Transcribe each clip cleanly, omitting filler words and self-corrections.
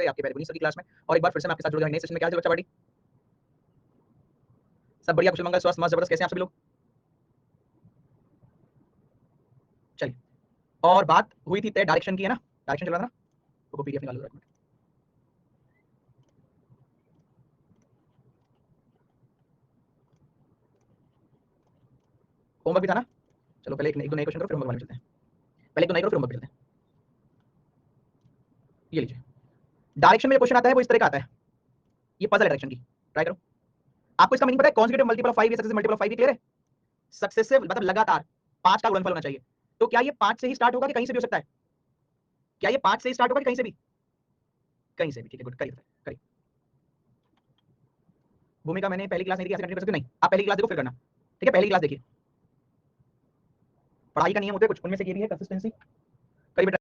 आपके very good की class में। और एक बार फिर से मैं आपके साथ जुड़ गया नए सेशन में। क्या हाल बच्चा पार्टी? सब बढ़िया, कुशल मंगल, स्वस्थ मस्त जबरदस्त। कैसे हैं आप सभी लोग? चलिए, और बात हुई थी तय डायरेक्शन की, है ना? डायरेक्शन चल रहा था ना, तो पीडीएफ निकालो जरा। होमवर्क भी था ना? चलो पहले एक दो नए क्वेश्चन करो, फिर होमवर्क वाले चलते हैं। पहले एक दो नए करो, फिर होमवर्क पे चलते हैं। ये लीजिए, डायरेक्शन में जो क्वेश्चन आता है वो इस तरह का आता है। ये पजल है डायरेक्शन की, ट्राई करो। आपको इसका मीनिंग पता है? कॉन्सेक्यूटिव मल्टीपल ऑफ 5 या सक्सेसिव मल्टीपल ऑफ 5, ये क्लियर है? सक्सेसिव मतलब लगातार 5 का गुणनफल होना चाहिए। तो क्या ये 5 से ही स्टार्ट होगा कि कहीं से भी हो सकता है? क्या ये 5 से ही स्टार्ट होगा कि कहीं से भी? कहीं से भी, ठीक है, गुड। करिए करिए। भूमिका मैंने पहली क्लास नहीं देखी, ऐसे कंटिन्यू कर सकते? नहीं, आप पहली क्लास देखो फिर करना, ठीक है? पहली क्लास देखिए। पढ़ाई का नियम होते हैं कुछ, उनमें से ये भी है कंसिस्टेंसी। करिए बेटा।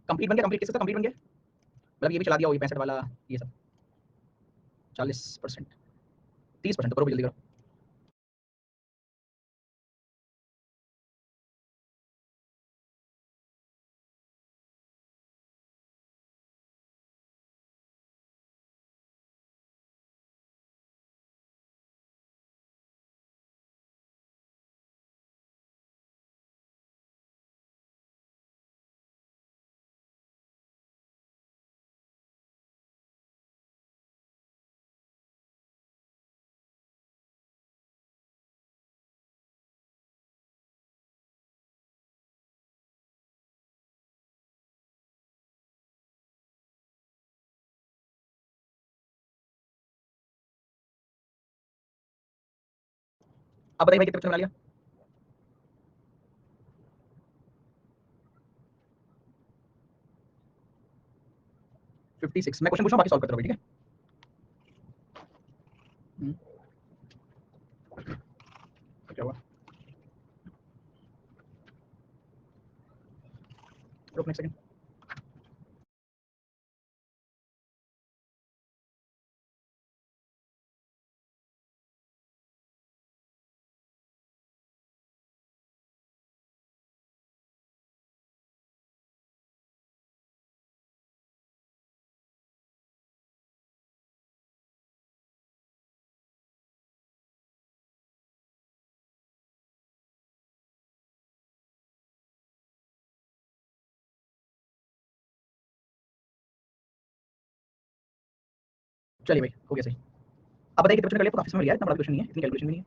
कंप्लीट बन गया? कंप्लीट किस का कंप्लीट बन गया? मतलब ये भी चला दिया होगी 65 वाला, ये सब 40%, 30%, तो करो जल्दी करो। अब बताइए भाई कितने क्वेश्चन बना लिया? 56। मैं क्वेश्चन पूछ रहा हूँ, बाकी सॉल्व करते रहोगे, ठीक है? क्या हुआ? रुक नेक्स्ट सेकंड। चलिए भाई, हो गया सही। अब बताइए कितने क्वेश्चन कर लिए, तो काफी समय लिया, इतना बड़ा क्वेश्चन नहीं है, इतनी कैलकुलेशन भी नहीं है।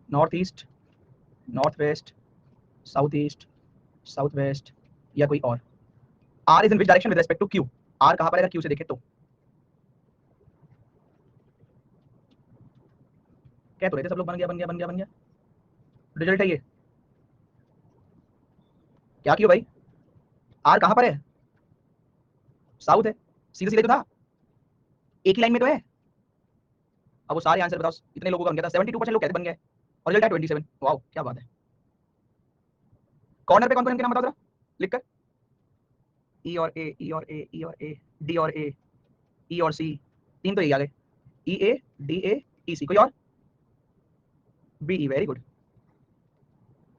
North east, north west, south east, south west, या कोई और। R is in which direction with respect to Q. R कहां पर है क्यू से देखें तो। कह तो रहे थे सब लोग बन गया बन गया बन गया बन गया। रिजल्ट है ये। क्या क्यों भाई, आर कहां पर है, साउथ है, सीधे सीधे तो था, एक ही लाइन में तो है। अब वो सारे आंसर बताओ, इतने लोगों का बन गया था, 72% लोग कहते बन गए, और रिजल्ट है 27। वाओ क्या बात है। कॉर्नर पे कौन कौन के नाम बताओ जरा लिखकर। ई और ए, ई और ए, ई और ए, डी और ए, ई और सी, तीन तो यही आ गए, ई ए, डी ए, ई सी। कोई और? B E, very good.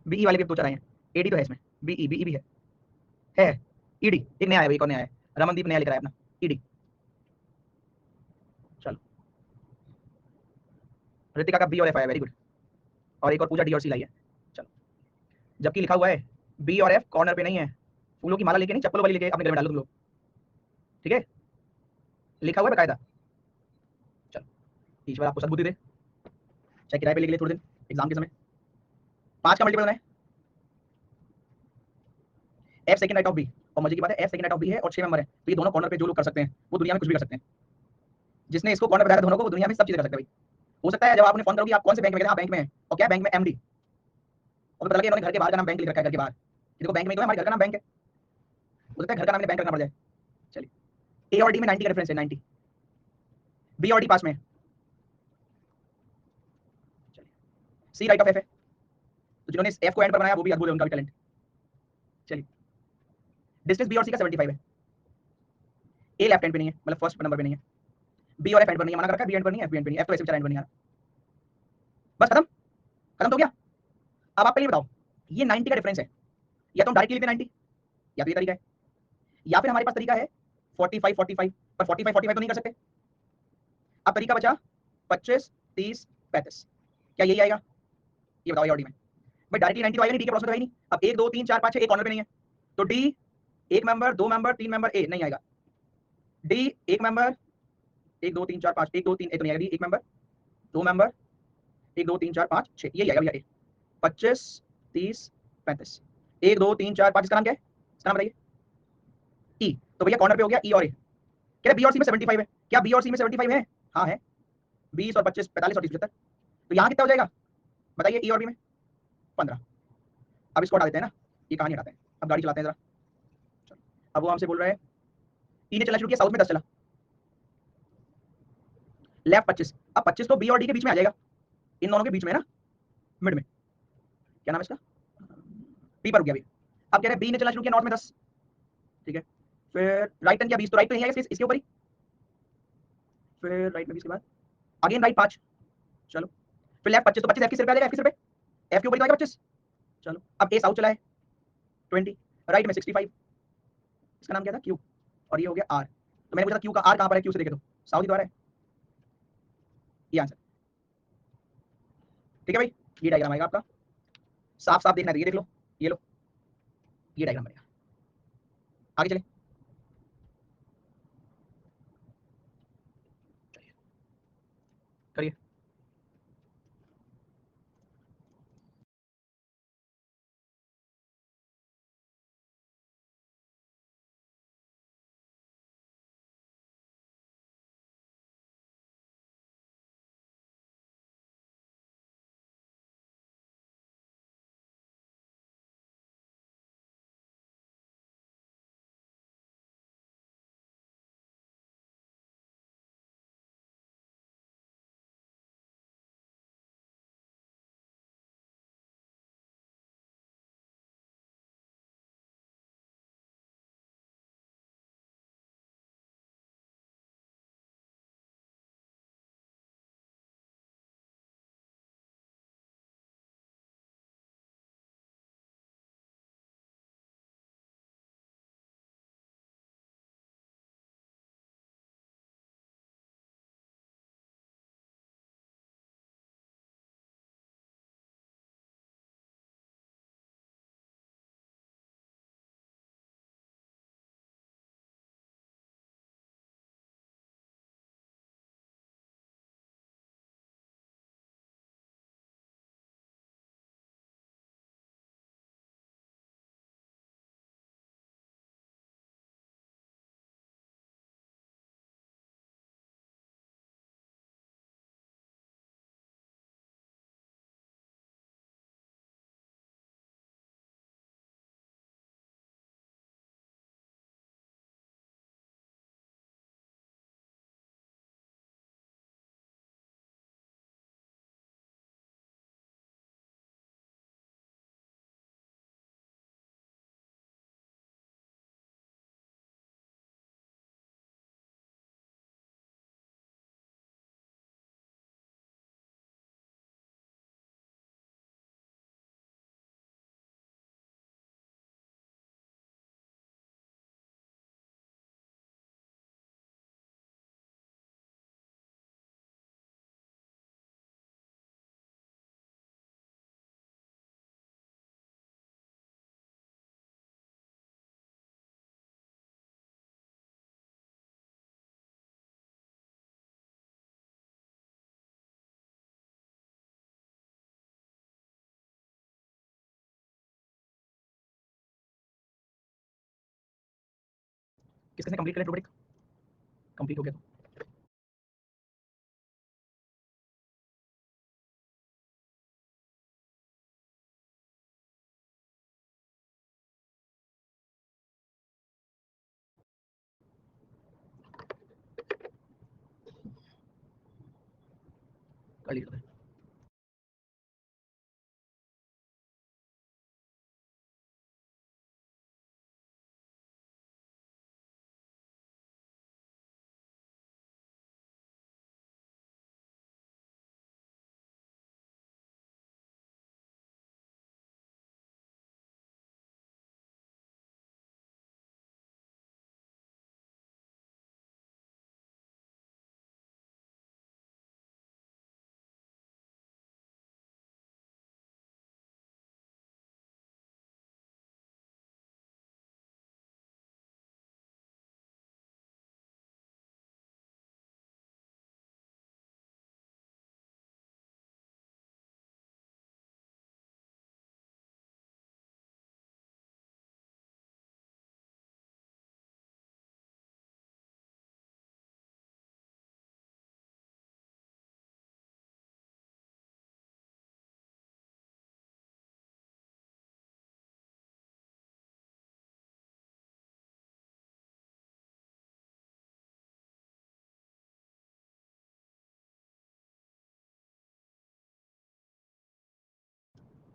B E वाले भी दो चार आए हैं, ए डी तो है इसमें, बी ई, बी ई भी है ई डी एक नया है भाई, एक और नया है, रमनदीप नया लिख रहा है अपना, ई डी। चलो, ऋतिका का बी और एफ आया, वेरी गुड। और एक और पूजा डी और सी लाई है। चलो, जबकि लिखा हुआ है बी और एफ कॉर्नर पे नहीं है, फूलों की माला लेके नहीं, चप्पलों वाली लेके अपने गले में डालो तुम लोग, ठीक है, लिखा हुआ है बकायदा। चलो, ईश्वर आपको सद्बुद्धि दे, चाहे किराए पे लिख ले थोड़े दिन एग्जाम के समय। 5 का मल्टीपल है F second right of B, और मजे की बात है F second right of B है और 6 मेंबर है, तो ये दोनों कॉर्नर पे जो लोग कर सकते हैं वो दुनिया में कुछ भी कर सकते हैं। जिसने इसको कॉर्नर पे बनाया दोनों को, वो दुनिया में सब चीजें कर सकते हैं भाई। हो सकता है जब आपने फोन करोगे आप कौन से बैंक में गए, बैंक में है, और क्या बैंक में एमडी, और पता लगे इन्होंने घर के बाहर का नाम बैंक लिख रखा है, घर के बाहर, देखो बैंक में तो है, हमारे घर का नाम बैंक है, हो सकता है घर का नाम बैंक रखना पड़ जाए। चलिए, ए और डी में 90 का डिफरेंस है, 90, बी और डी पास में है। चलिए, सी राइट ऑफ एफ है, तो जिन्होंने एफ को एंड पर बनाया वो भी अद्भुत है, उनका भी टैलेंट। चलिए, डिस्टेंस बी और सी का 75 है, ए लेफ्ट हैंड पे नहीं है, मतलब फर्स्ट नंबर पे नहीं है, बी और एफ एंड पर नहीं है, मना कर रखा है, बी एंड पर नहीं है, एफ एंड पर नहीं है, एफ तो ऐसे बेचारा एंड पर नहीं आ रहा। बस खत्म, खत्म तो हो गया। अब आप पहले बताओ, ये 90 का डिफरेंस है, या तो हम डायरेक्टली लेते 90, या तो ये तरीका है, या फिर हमारे पास तरीका है 45 45, पर 45 45 तो नहीं कर सकते। अब तरीका बचा 25 30 35, क्या यही आएगा, ये बताओ, ये ऑडी में भाई डायरेक्टली 90 तो आएगा नहीं, डी के क्रॉस में तो है ही नहीं। अब 1 2 3 4 5 6 एक कॉर्नर पे नहीं है, तो डी एक मेंबर, दो मेंबर, तीन मेंबर, ए नहीं आएगा। डी एक मेंबर, 1 2 3 4 5, 1 2 3 ए तो नहीं आएगा, डी एक मेंबर, दो मेंबर, 1 2 3 4 5 6, यही आएगा भैया ए। 25 30 35, 1 2 3 4 5, इसका नाम क्या है, इसका नाम बताइए, ई। तो भैया कॉर्नर पे हो गया ई और ए। क्या बी और सी में 75 है, क्या बी और सी में 75 है, हाँ है, 20 और 25 45 और 30 75, तो यहाँ कितना हो जाएगा बताइए, ई और बी में 15। अब इसको हटा देते हैं ना, ये कहानी हटाते हैं, अब गाड़ी चलाते हैं जरा। अब वो हमसे बोल रहा है ई ने चलना शुरू किया, साउथ में 10 चला, लेफ्ट 25, अब 25 तो बी और डी के बीच में आ जाएगा, इन दोनों के बीच में ना, मिड में, क्या नाम है इसका, पी पर रुक गया अभी। अब कह रहे हैं बी ने चलना शुरू किया नॉर्थ में 10, ठीक है, फिर राइट टर्न किया 20, तो राइट तो यही आएगा इसके ऊपर ही, फिर राइट में 20 के बाद अगेन राइट 5, चलो, फिर लेफ्ट 25, तो 25 एफ के सिर पे आ जाएगा, एफ के सिर पे, एफ के ऊपर ही तो आएगा 25। चलो, अब ए साउथ चला है 20, राइट में 65, इसका नाम क्या था, क्यू, और ये हो गया आर। तो मैंने पूछा था क्यू का आर कहां पर है, क्यू से देखे तो साउथ ही तो आ रहा है, ये आंसर, ठीक है भाई। ये डायग्राम आएगा आपका, साफ साफ देखना है, ये देख लो, ये लो, ये डायग्राम बनेगा। आगे चले, करिए। किसने कंप्लीट कर लिया रोबोटिक? कंप्लीट हो गया तो कर लिया।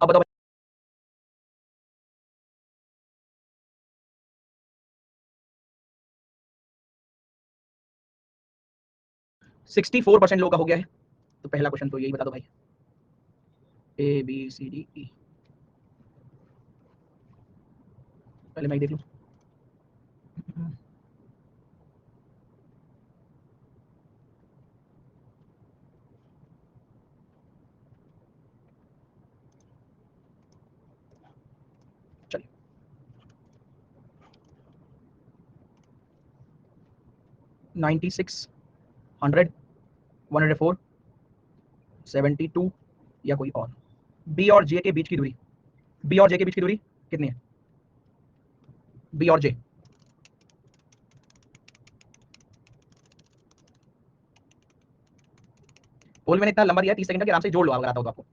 अब बताओ 64% लोगों का हो गया है। तो पहला क्वेश्चन तो यही बता दो भाई, A B C D E. पहले मैं देख लूं। चलिए 96, 100, 104, 72 या कोई और। बी और जे के बीच की दूरी, बी और जे के बीच की दूरी कितनी है? बी और जे, बोल मैंने इतना लंबा दिया 30 सेकंड का, आराम से जोड़ लो अगर आता हो तो आपको।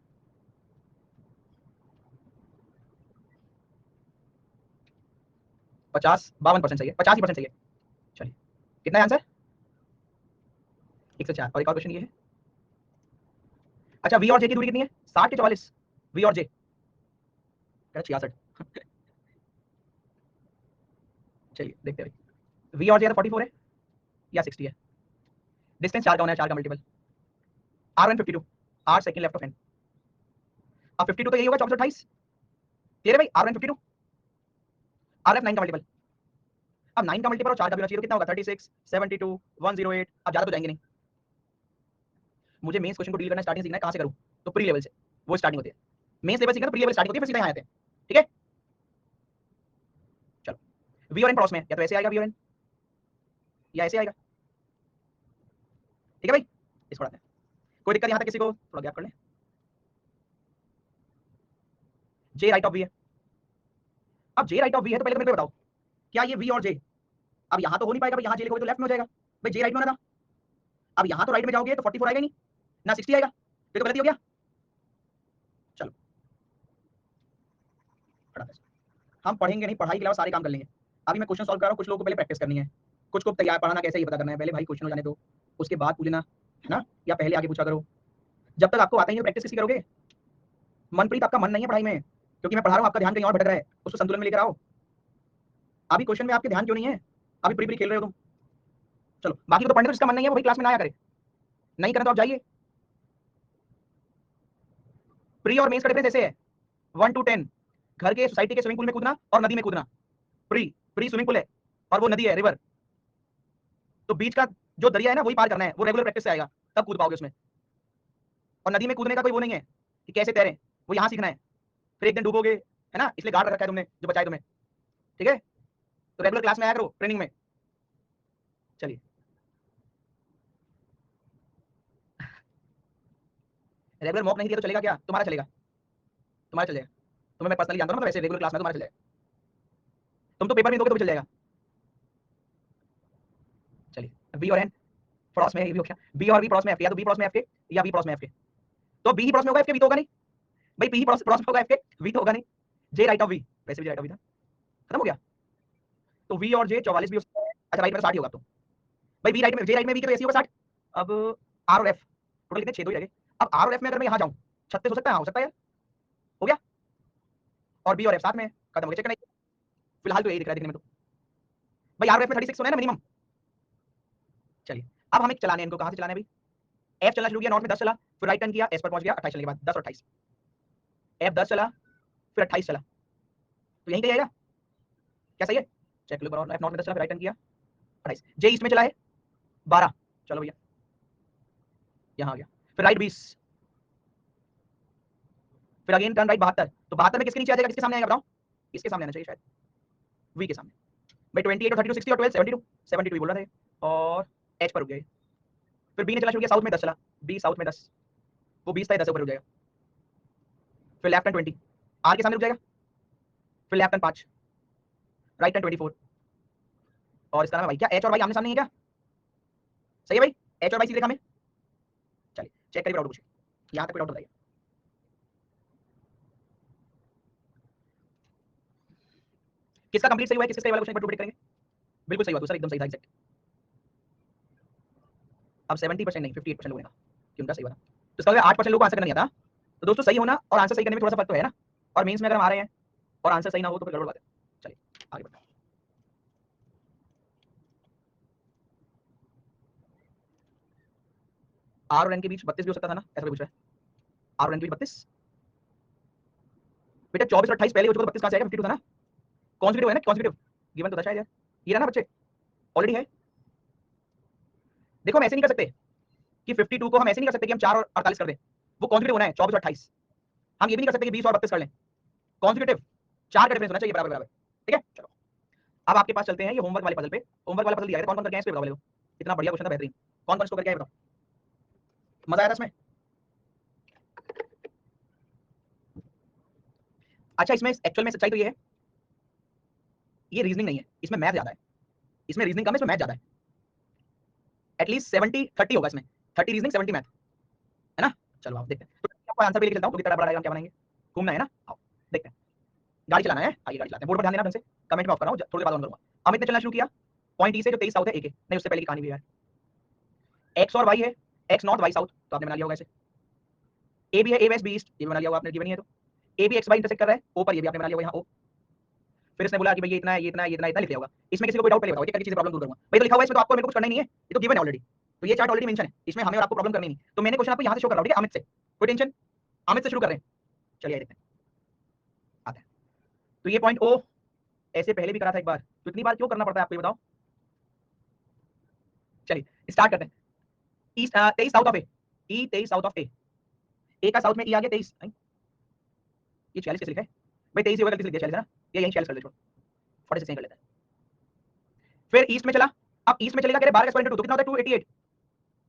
52% सही है, 85% सही है। चलिए कितना है आंसर? 104। और एक और क्वेश्चन ये है, अच्छा वी और जे की दूरी कितनी है? 60 के 44, वी और जे 66। चलिए देखते हैं वी और जे 44 है या 60 है। डिस्टेंस 4 का होना है, 4 का multiple. R1 52, 8 second left of N. अब 52 तो यही होगा 24 28। क्लियर है भाई? R1 52, RF 9 का मल्टीपल। अब 9 का मल्टीपल और 4 का भी होना चाहिए, तो कितना होगा? 36, 72, 108। अब ज्यादा तो जाएंगे नहीं। मुझे मेंस क्वेश्चन को डील करना स्टार्टिंग सीखना है, कहां से करूं? तो प्री लेवल से, वो स्टार्टिंग होती है। मेंस लेवल सीखना तो प्री लेवल स्टार्टिंग होती है, फिर सीधा यहां आते हैं। ठीक है चलो, वी और एन पड़ोस में, या तो ऐसे आएगा वी और एन, या ऐसे आएगा। ठीक है भाई, इसको पढ़ाते हैं। कोई दिक्कत यहां तक किसी को? थोड़ा गैप कर ले। जे राइट ऑफ वी है। अब जे राइट ऑफ वी है तो पहले तो मेरे को बताओ, क्या ये वी और जे, अब यहां तो हो नहीं पाएगा भाई, यहां जे लिखोगे तो लेफ्ट में हो जाएगा भाई, जे राइट में होना था। अब यहां तो राइट में जाओगे तो 44 आएगा नहीं ना, 60 आएगा, ये तो गलती हो गया। चलो पढ़ाते हैं। हम पढ़ेंगे नहीं, पढ़ाई के अलावा सारे काम कर लेंगे। अभी मैं क्वेश्चन सॉल्व कर रहा हूं, कुछ लोगों को पहले प्रैक्टिस करनी है, कुछ को तैयार पढ़ाना कैसे ये पता करना है। पहले भाई क्वेश्चन हो जाने दो, उसके बाद पूछना है ना, या पहले आगे पूछा करो। जब तक आपको आता ही नहीं प्रैक्टिस किसी करोगे? मनप्रीत आपका मन नहीं है पढ़ाई में, क्योंकि मैं पढ़ा रहा हूं, आपका ध्यान कहीं और भटक रहा है, उसको संतुलन में लेकर आओ। अभी क्वेश्चन में आपके ध्यान क्यों नहीं है? अभी प्री प्री खेल रहे हो तुम। चलो बाकी तो पढ़ने, तो जिसका मन नहीं है वो भाई क्लास में ना आया करे, नहीं करना तो आप जाइए। प्री और मेंस का डिफरेंस ऐसे है, 1 to 10। घर के सोसाइटी के स्विमिंग पूल में कूदना और नदी में कूदना। प्री, प्री स्विमिंग पूल है और वो नदी है, रिवर। तो बीच का जो दरिया है ना, वही पार करना है, वो रेगुलर प्रैक्टिस से आएगा, तब कूद पाओगे उसमें। और नदी में कूदने का कोई वो नहीं है कि कैसे तैरें, वो यहाँ सीखना है। फिर एक दिन डूबोगे, है ना, इसलिए गार्ड रखा है तुमने जो बचाए तुम्हें। ठीक है, तो रेगुलर क्लास में आया करो, ट्रेनिंग में। चलिए रेगुलर मॉक नहीं दिया तो चलेगा क्या? तुम्हारा चलेगा, तुम्हारा चल जाएगा। तुम्हें मैं पर्सनली जानता हूँ ना, तो वैसे रेगुलर क्लास में तुम्हारा चल जाएगा। तुम तो पेपर में दोगे तो भी चल जाएगा। बी और एन क्रॉस में ये भी हो गया, बी और बी क्रॉस में एफ के, या तो बी क्रॉस में एफ के या बी क्रॉस में एफ के, तो बी ही क्रॉस में होगा एफ के, बी तो होगा नहीं भाई, पी ही क्रॉस में होगा एफ के, वी तो होगा नहीं, जे राइट ऑफ वी, वैसे भी राइट ऑफ वी था, खत्म हो गया। तो वी और जे 44 भी हो सकता है, अच्छा राइट में 60 ही होगा, तो भाई बी राइट में, जे राइट में वी के तो ऐसे होगा 60। अब आर और एफ टोटल कितने 6 दो ही रह गए। अब आर और एफ में अगर मैं यहां जाऊं 36 हो सकता है, हां हो सकता है यार, हो गया। और बी और एफ साथ में खत्म हो गया, चेक करना फिलहाल तो यही दिख रहा है दिखने में, तो भाई आर और एफ में 36 होना है ना मिनिमम। चलिए अब हमें चलाने हैं इनको, कहां से चलाने हैं भाई, एफ चलना शुरू किया, नॉट में 10 चला, फिर राइट टर्न किया, एस पर पहुंच गया 28 चलने के बाद 10 और 28, एफ 10 चला फिर 28 चला, तो यहीं कहीं आएगा क्या, सही है, चेक लो बराबर, एफ नॉट में 10 चला फिर राइट टर्न किया 28, जे इसमें चला है 12, चलो भैया यहां आ गया, फिर राइट 20, फिर अगेन टर्न राइट 72, तो 72 में किसके नीचे आ जाएगा, किसके सामने आएगा बताओ, इसके सामने आना चाहिए शायद, वी के सामने भाई, 28 और 32 60 और 12 72, 72 बोल रहा था, और एच पर रुक गए, फिर बी ने चला शुरू किया, साउथ में 10 चला, बी साउथ में 10, वो 20 था 10 ऊपर रुक जाएगा, फिर लेफ्ट टर्न 20, आर के सामने रुक जाएगा, फिर लेफ्ट टर्न 5, राइट टर्न 24, और इसका नाम है भाई क्या, एच और वाई आमने सामने है क्या, सही है भाई, एच और वाई सीधे रेखा में, चलिए चेक करिए, डाउट पूछिए, यहां तक कोई डाउट बताइए, किसका कंप्लीट सही हुआ है, किसका सही वाला क्वेश्चन प्रूव करेंगे, बिल्कुल सही हुआ दूसरा, एकदम सही था एग्जैक्ट। अब 70% नहीं 58% लोगों ने कहा कि उनका सही हुआ था, तो इसका मतलब 8% लोगों को आंसर करना नहीं आता, तो दोस्तों सही होना और आंसर सही करने में थोड़ा सा फर्क तो है ना, और मेंस में अगर हम आ रहे हैं और आंसर सही ना हो तो फिर गड़बड़ बात है। चलिए आगे बढ़ते हैं, आर और एन के बीच 32 भी हो सकता था ना, ऐसा पूछ रहा है, आर और एन के बीच 32, बेटा 24 और 28 पहले हो चुका, तो 32 कहां से आएगा, 52 था ना, कॉन्जिक्यूटिव है ना, कॉन्जिक्यूटिव गिवन तो था शायद यार, ये रहा ना बच्चे, ऑलरेडी है। देखो हम ऐसे नहीं कर सकते कि 52 को हम ऐसे नहीं कर सकते कि हम 4 और 48 कर दें, वो कॉन्जिक्यूटिव होना है 24 और 28, हम ये भी नहीं कर सकते कि 20 और 32 कर लें, कॉन्जिक्यूटिव 4 का डिफरेंस होना चाहिए बराबर बराबर, ठीक है। चलो अब आपके पास चलते हैं ये होमवर्क वाले पजल पे, होमवर्क वाला पजल दिया है, कौन कौन करके आए इस पे बताओ, लोग इतना बढ़िया क्वेश्चन था, बेहतरीन, कौन कौन इसको करके आए बताओ, मजा आया था इसमें। अच्छा इसमें एक्चुअल में सच्चाई तो ये है, ये रीजनिंग नहीं है, इसमें मैथ ज्यादा है, इसमें रीजनिंग कम है, इसमें मैथ ज्यादा है, एटलीस्ट 70-30 होगा इसमें, 30 रीजनिंग 70 मैथ, है ना। चलो आप देखते हैं, तो आपको आंसर भी लेके चलता हूँ, तो कितना बड़ा डायग्राम क्या बनाएंगे, घूमना है ना, आओ देखते हैं, गाड़ी चलाना है, आइए गाड़ी चलाते हैं, बोर्ड पर ध्यान देना ढंग से, कमेंट में ऑफ कर रहा हूँ, थोड़ी देर बाद ऑन करूंगा। अमित ने चलना शुरू किया पॉइंट ई से, जो 23 साउथ है, ए के नहीं, उससे पहले की कहानी भी है, एक्स और वाई है, एक्स नॉर्थ वाई साउथ, तो आपने बना लिया होगा ऐसे, ए भी है, ए वेस्ट बी ईस्ट, ये भी बना लिया होगा आपने, गिवन ही है, तो ए भी एक्स वाई इंटरसेक्ट कर रहा है, ओ पर ये भी आपने बना लिया होगा यहाँ ओ, फिर इसने बोला कि भाई ये इतना है, ये इतना है, ये इतना, इतना लिख लिया होगा, इसमें किसी को कोई डाउट पहले बताओ, ये करके चीजें प्रॉब्लम दूर करूंगा भाई, तो लिखा हुआ है इसमें, तो आपको मेरे को कुछ करना ही नहीं है, ये तो गिवन है ऑलरेडी, तो ये चार्ट ऑलरेडी मेंशन है, इसमें हमें और आपको प्रॉब्लम करनी नहीं, तो मैंने क्वेश्चन आपको यहाँ से शो कर रहा हूँ, ठीक है, अमित से कोई टेंशन, अमित से शुरू कर रहे हैं, चलिए देखते हैं, आते हैं, तो ये पॉइंट ओ ऐसे पहले भी करा था एक बार, तो इतनी बार क्यों करना पड़ता है आपको, ये बताओ, चलिए स्टार्ट करते हैं, east 23 south of A, E 23 south of A, A का साउथ में ई आ गया 23, ये 46 कैसे लिखा है भाई, 23 होगा, गलती से लिख दिया 46 है ना, ये यहीं 46 कर दे, छोड़ 46 यहीं कर लेते हैं, फिर ईस्ट में चला, अब ईस्ट में चलेगा, कह रहे 12 का स्क्वायर इंटू 2 कितना होता है, 288,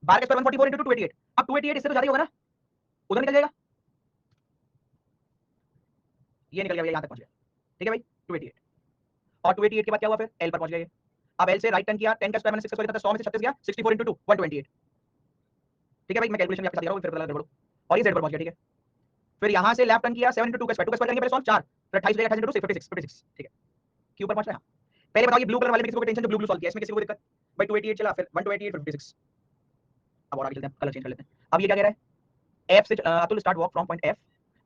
12 का स्क्वायर 144 इंटू 288, अब 288 इससे तो ज्यादा ही होगा ना, उधर निकल जाएगा, ये निकल गया, यहां तक पहुंच गया, ठीक है भाई 288, और 288 के बाद क्या हुआ, फिर एल पर पहुंच गया, अब एल से राइट टर्न किया, 10 का स्क्वायर मैंने 6 का स्क्वायर था, 100 में से 36 गया, 64 इंटू 2 128, ठीक है भाई, मैं कैलकुलेशन आपके साथ दे रहा हूं, फिर पता लगा, और ये जेड पर पहुंच गया, ठीक है, फिर यहां से लेफ्ट टर्न किया, 7 इंटू 2 का स्क्वायर, 2 का स्क्वायर करेंगे पहले सॉल्व 4, फिर 28 हो जाएगा, 28 इंटू 2 56, ठीक है, क्यू पर पहुंच रहा है, पहले बताओ ये ब्लू कलर वाले में किसी को टेंशन, जो ब्लू ब्लू सॉल्व किया, इसमें किसी को दिक्कत भाई, 288 चला, फिर 128 फिर 56, अब और आगे चलते हैं, कलर चेंज कर लेते हैं, अब ये क्या कह रहा है, एफ से Atul start walk from point F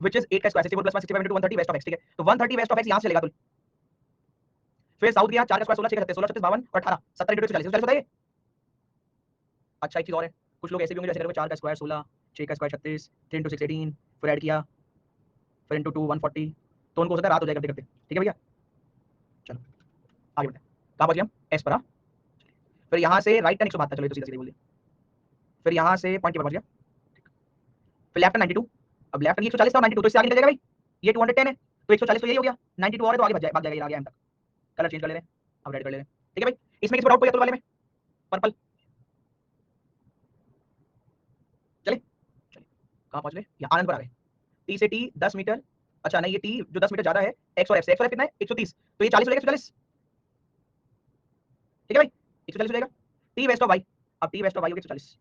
which is 8 का square 64 + 1 65 into 130 west of X, ठीक है, तो 130 वेस्ट ऑफ एक्स यहां से चलेगा अतुल, फिर साउथ गया, 4 का स्क्वायर 16 6 36 16 36 52 और 18 70 into 140 40 बताइए। अच्छा एक चीज और है, कुछ लोग ऐसे भी होंगे जैसे 4 का स्क्वायर 16 6 का स्क्वायर 36 3 into 6 18, फिर ऐड किया, फिर इंटू 2 140, तो उनको हो सकता है रात हो जाए करते करते, ठीक है भैया, चलो आगे बढ़ते हैं, कहां पहुंच गए हम, एस पर, फिर यहां से राइट टर्न 172, चलो ये तो सीधा सीधा बोल दिया, फिर यहां से पॉइंट पर पहुंच गया, फिर लेफ्ट टर्न 92, अब लेफ्ट टर्न 140 था, 92 तो इससे आगे निकल जाएगा भाई, ये 210 है, तो 140 तो यही हो गया, 92 और है तो आगे भाग जाएगा, ये आ गया एम तक, कलर चेंज कर ले रहे हैं, अब रेड कर ले रहे हैं, ठीक है भाई, इसमें किसी को डाउट कोई अतुल वाले में, पर्पल, चले चलिए कहां पहुंच गए, यहाँ आनंद पर आ गए, टी से टी 10 मीटर, अच्छा नहीं ये टी जो 10 मीटर ज्यादा है, एक्स और एफ से, एक्स और एफ कितना है 130, तो ये 40 हो जाएगा, 140, ठीक है भाई 140 हो जाएगा, टी वेस्ट ऑफ वाई, अब टी वेस्ट ऑफ वाई होगी 140।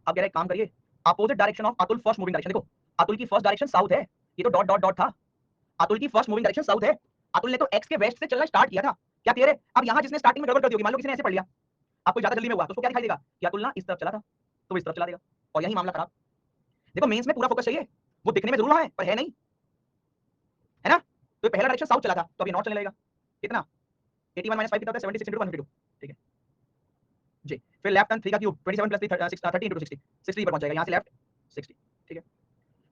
अब कह रहे काम करिए, opposite direction of Atul first moving direction. देखो अतुल की फर्स्ट डायरेक्शन साउथ है, ये तो डॉट डॉट डॉट था, अतुल की फर्स्ट मूविंग डायरेक्शन साउथ है। अतुल ने तो एक्स के वेस्ट से चलना स्टार्ट किया था, क्या क्लियर है? अब यहाँ जिसने स्टार्टिंग में गड़बड़ कर दी होगी, मान लो किसी ने ऐसे पढ़ लिया, आपको ज्यादा जल्दी में हुआ तो उसको क्या दिखाई देगा कि अतुल ना इस तरफ चला था तो इस तरफ चला देगा, और यही मामला खराब। देखो मेंस में पूरा फोकस चाहिए, वो दिखने में जरूर है पर है नहीं, है ना? तो पहला डायरेक्शन साउथ चला था तो अभी नॉर्थ चलने लगेगा। कितना 81 - 5 कितना होता है 76 × 152, ठीक है जी। फिर लेफ्ट टर्न 3 का क्यूब 27 + 30 × 60, 60 पर पहुंच जाएगा, यहां से लेफ्ट 60, ठीक है।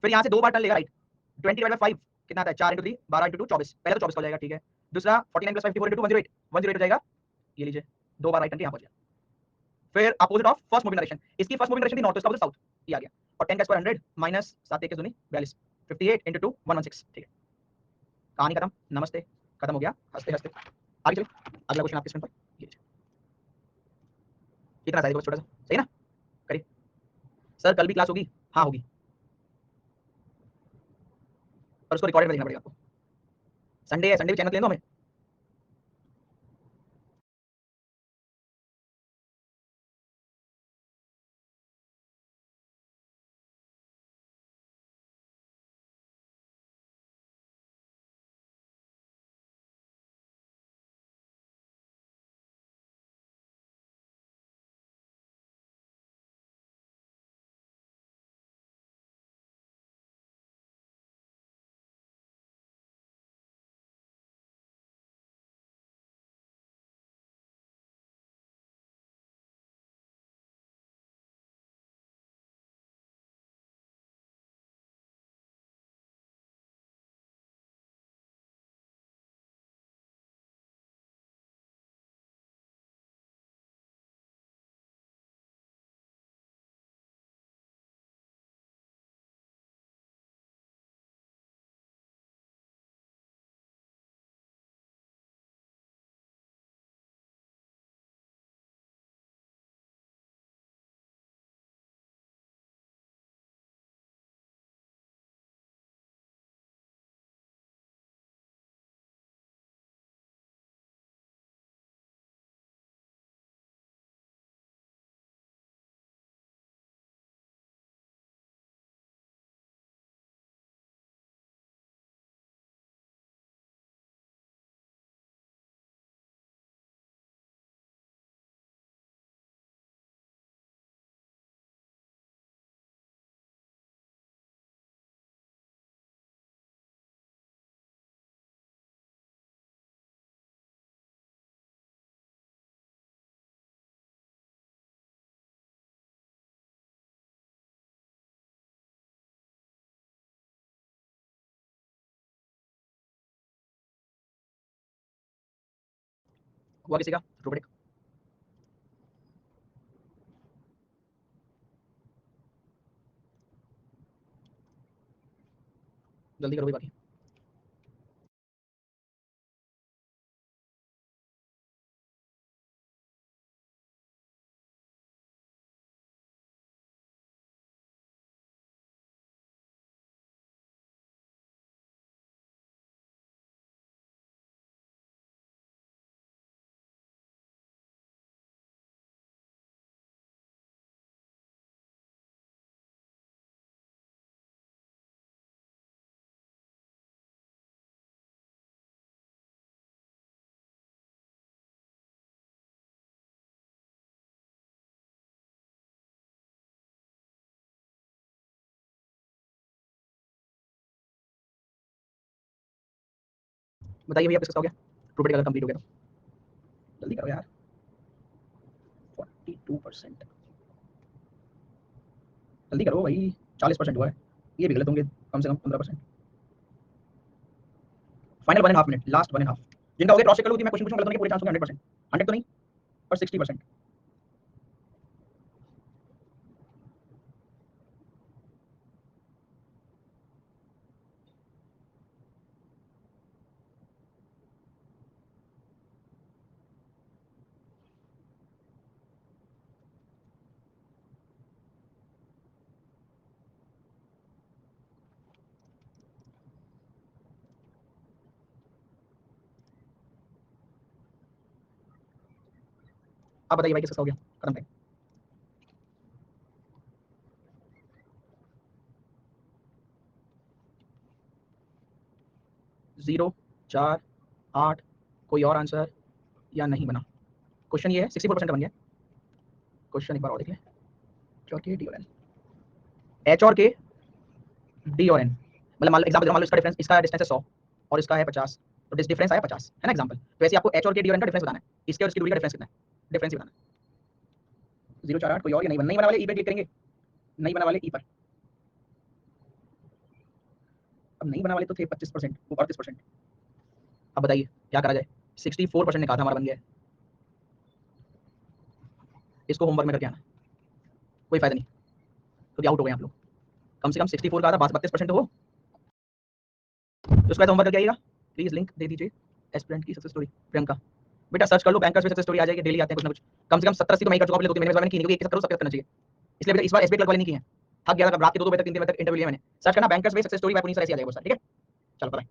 फिर यहां से दो बार टर्न लेगा राइट, 20/5 कितना आता है 4 × 3 12 × 2 24, पहले तो 24 का हो जाएगा, ठीक है। दूसरा 49 + 54 × 2 108, 108 हो जाएगा, ये लीजिए दो बार राइट टर्न के यहां पहुंच गया। फिर opposite of first moving direction, इसकी फर्स्ट मूविंग डायरेक्शन थी नॉर्थ, इसका अपोजिट साउथ, ये आ गया। और 10 का स्क्वायर 100 माइनस 7 1 दूनी 42, 58 × 2 116, ठीक है। कहानी खत्म, नमस्ते, खत्म हो गया, हंसते हंसते आगे चलिए। अगला क्वेश्चन आपके स्क्रीन पर, ये कितना साइज छोटा सा, सही ना? करिए सर, कल भी क्लास होगी? हाँ होगी, और उसको रिकॉर्डेड में देखना पड़ेगा आपको। संडे है, संडे भी चैनल ले दो हमें। हुआ किसी का रूबरिक? जल्दी करो भाई बाकी। बताइए भैया किसका हो गया रूबरिक अगर कंप्लीट हो गया तो जल्दी करो यार। 42%, जल्दी करो भाई, 40% हुआ है, ये भी गलत होंगे कम से कम 15%। फाइनल 1.5 मिनट, लास्ट 1.5, जिनका हो गया क्रॉस चेक कर लो कि मैं क्वेश्चन पूछूं गलत होने के पूरे चांस हो गए 100%, 100 तो नहीं पर 60%। अब बताइए भाई किसका हो गया, खत्म भाई। जीरो, 4, 8, कोई और आंसर या नहीं बना? क्वेश्चन ये है 64% का बन गया। क्वेश्चन एक बार और देखिए, एच और के डी और एन, एच और के डी और एन, मतलब मान लो एग्जांपल, मान लो इसका डिफरेंस, इसका डिस्टेंस है 100 और इसका है 50, तो डिफरेंस आया 50 है ना एग्जांपल। तो ऐसे आपको एच और के डी और एन का डिफरेंस बताना है, इसके और इसकी दूरी का डिफरेंस कितना है, डिफरेंस ही बताना है। 0, 4, 8 कोई और या नहीं बना? नहीं बना वाले ई पे क्लिक करेंगे, नहीं बना वाले ई पर। अब नहीं बना वाले तो थे 25%, वो 38%। अब बताइए क्या करा जाए? 64% ने कहा था हमारा बन गया है। इसको होमवर्क में करके आना, कोई फायदा नहीं, क्योंकि आउट हो गए आप लोग। कम से कम 64 का था, 32% तो हो। तो उसका होमवर्क करके आइएगा। प्लीज लिंक दे दीजिए एस्पिरेंट की सक्सेस स्टोरी। प्रियंका बेटा सर्च कर लो, बैंकर्स में सक्सेस स्टोरी आ जाएगी, डेली आते हैं कुछ ना कुछ। कम से कम 70-80 तो मैं ही कर चुका हूं, 2-3 महीने में की नहीं, क्योंकि एक करो सबके करना चाहिए। इसलिए बेटा इस बार एसबीआई क्लर्क वाली नहीं की है, थक गया था, रात के 2-2 बजे तक 3-3 बजे तक इंटरव्यू लिया मैंने। सर्च करना बैंकर्स में success story, by Puneet sir, ऐसे आ जाएगा वो सर, ठीक है। चलो बाय।